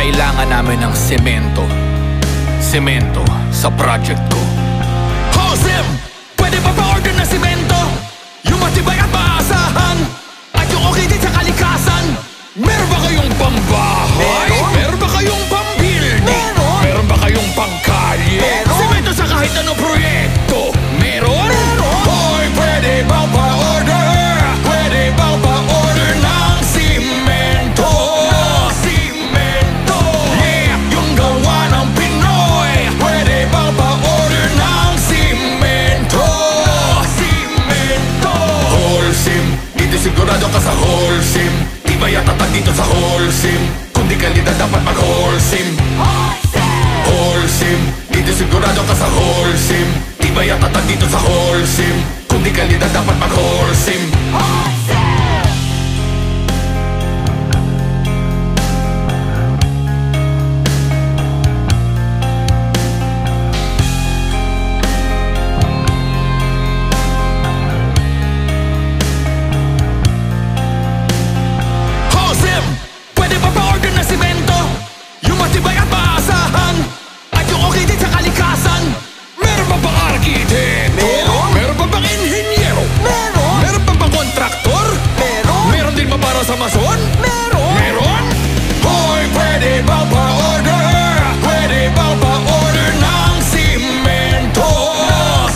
Kailangan namin ng semento. Semento sa project ko. Josem, pwede ba pa-order na semento? Yung matibay at maasahan, at yung okay din sa kalikasan. Meron ba kayong pambahay? Meron ba kayong pambuilding? Meron ba kayong pangkalye? Semento sa kahit anong proyekto. Meron? Hoy, pwede bang pa-order? Pwede bang pa-order ng semento? Semento! Yeah! Yung gawa ng Pinoy. Pwede bang pa-order ng semento? Semento! Holcim, dito sigurado ka sa Holcim. Tibay at tatag dito sa Holcim. Kung di kalidad dapat mag-Holcim. Holcim, dito sigurado ka sa Holcim. Tibay at tatag dito sa Holcim. Kung di kalidad dapat mag-Holcim. Josem, pwede ba pa-order na semento? Yung matibay at maasahan, at yung okay din sa kalikasan. Meron ba bang arkitekto? Meron ba bang inhinyero? Meron ba bang kontraktor? Meron din ba para sa mason? Meron? Hoy, pwede ba pa-order? Pwede ba pa-order ng semento?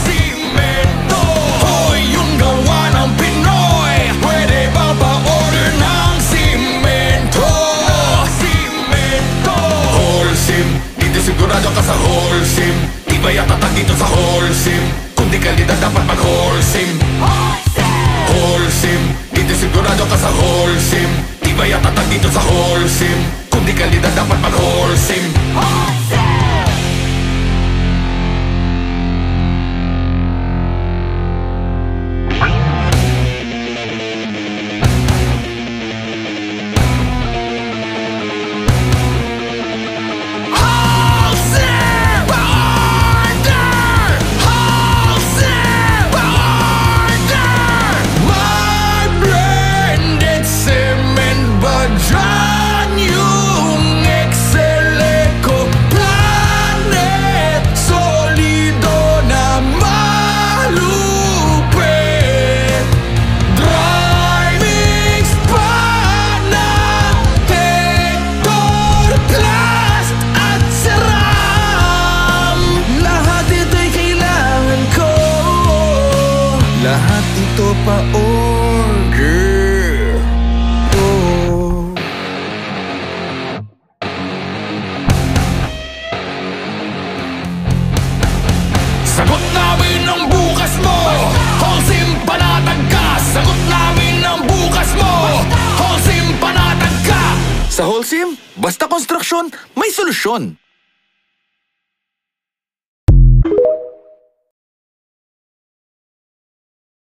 Semento! Hoy, yung gawa ng Pinoy. Pwede ba pa-order ng semento? Semento! Holcim, dito sigurado ka sa Holcim. Tibay at tatag dito sa Holcim. Kung di kalidad dapat mag-Holcim. Holcim, dito sigurado ka sa Holcim. Tibay at tatag dito sa Holcim. Kung di kalidad dapat mag-Holcim. Lahat ito pa-order. Oh. Sagot namin ang bukas mo. Holcim, panatag ka. Sagot namin ang bukas mo. Holcim, panatag ka. Sa Holcim, basta konstruksyon, may solusyon.